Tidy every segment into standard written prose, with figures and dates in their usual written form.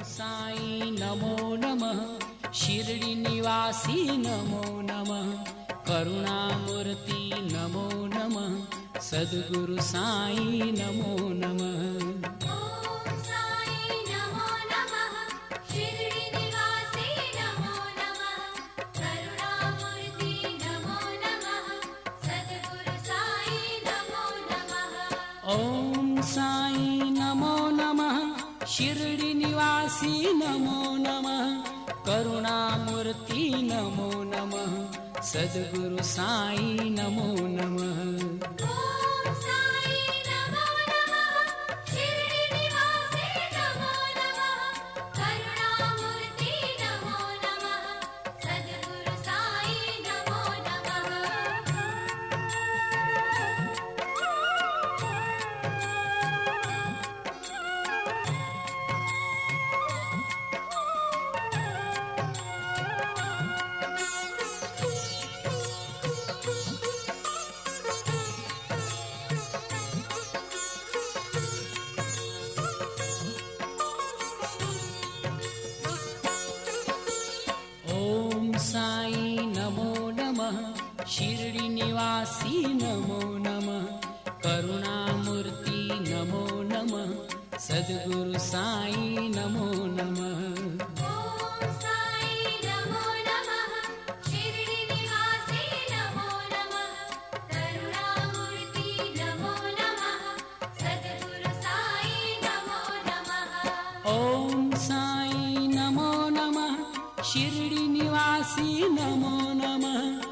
साई नमो नमः शिरडी निवासी नमो नमः करुणामूर्ति नमो नमः सद्गुरु साई नमो नमः। ओम साई नमो नमः शिरडी निवासी नमो नमः करुणामूर्ति नमो नमः सद्गुरु साई नमो नमः। साई नमो नमः शिरडी निवासी नमो नमः करुणामूर्ति नमो नमः सद्गुरु साई नमो नमः। ओम साई नमो नमः शिरडी निवासी नमो नमः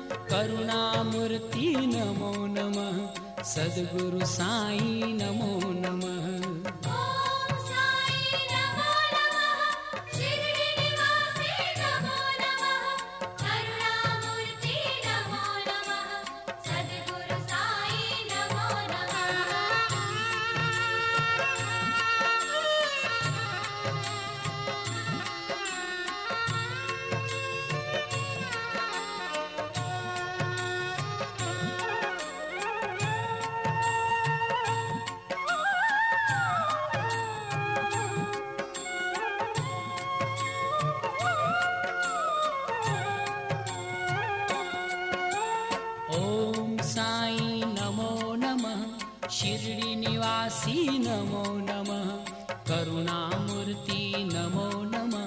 करुणामूर्ति नमो नमः सद्गुरु साई नमो नमः। साई नमो नमः शिरडी निवासी नमो नमः करुणामूर्ति नमो नमः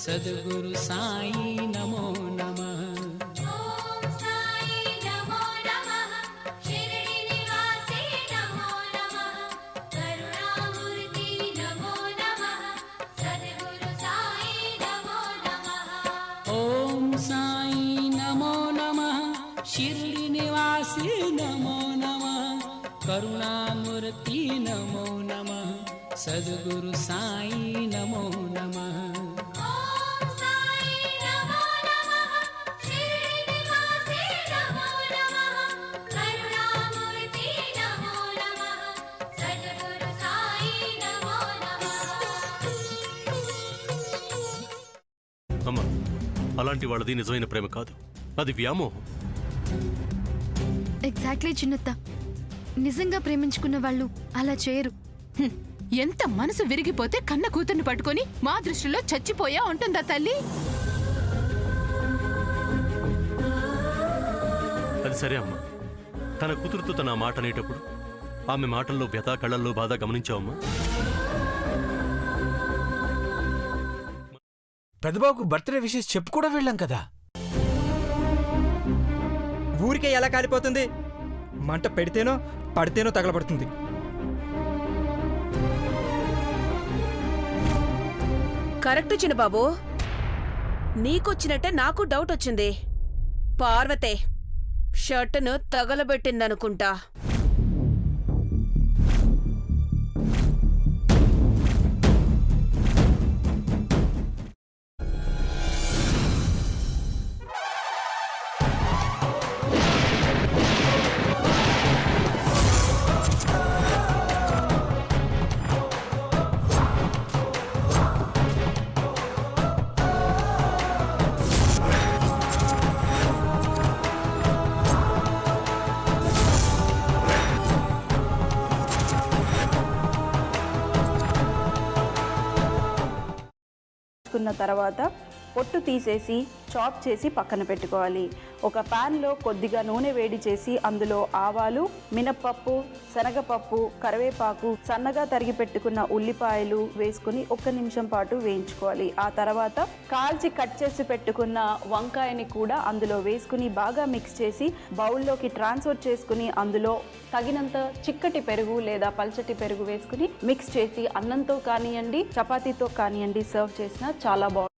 सद्गुरु साई नमो नमः। ओम साई नमो नमः शिरडी निवासी नमो नमः करुणामूर्ति नमो नमः सद्गुरु साई नमो नमः। అమ్మా, అలాంటి వాళ్ళది నిజమైన ప్రేమ కాదు, అది వ్యామోహం. ఎగ్జాక్ట్లీ చిన్నత్త, నిజంగా ప్రేమించుకున్న వాళ్ళు అలా చేయరు. ఎంత మనసు విరిగిపోతే కన్న కూతుర్ని పట్టుకొని మా దృష్టిలో చచ్చిపోయా ఉంటుందా తల్లి? అది సరే అమ్మా, తన కూతురుతో తన మాట అనేటప్పుడు ఆమె మాటల్లో వ్యథ, కళ్ళల్లో బాధ గమనించావమ్మా? పెద్దబాబుకు బర్త్డే విషెస్ చెప్పు కూడా వెళ్ళాం కదా. ఊరికే ఎలా కాలిపోతుంది? మంట పెడితేనో పడితేనో తగలబడుతుంది. కరెక్ట్ చిన్నబాబు, నీకొచ్చినట్టే నాకు డౌట్ వచ్చింది. పార్వతే షర్టును తగలబెట్టిందనుకుంటా. తీసుకున్న తర్వాత పొట్టు తీసేసి చాప్ చేసి పక్కన పెట్టుకోవాలి. ఒక ప్యాన్లో కొద్దిగా నూనె వేడి చేసి అందులో ఆవాలు, మినప్పప్పు, శనగపప్పు, కరివేపాకు, సన్నగా తరిగి పెట్టుకున్న ఉల్లిపాయలు వేసుకుని 1 నిమిషం పాటు వేయించుకోవాలి. ఆ తర్వాత కాల్చి కట్ చేసి పెట్టుకున్న వంకాయని కూడా అందులో వేసుకుని బాగా మిక్స్ చేసి బౌల్లోకి ట్రాన్స్ఫర్ చేసుకుని అందులో తగినంత చిక్కటి పెరుగు లేదా పల్చటి పెరుగు వేసుకుని మిక్స్ చేసి అన్నంతో కానివ్వండి, చపాతీతో కానివ్వండి సర్వ్ చేసినా చాలా బాగుంటుంది.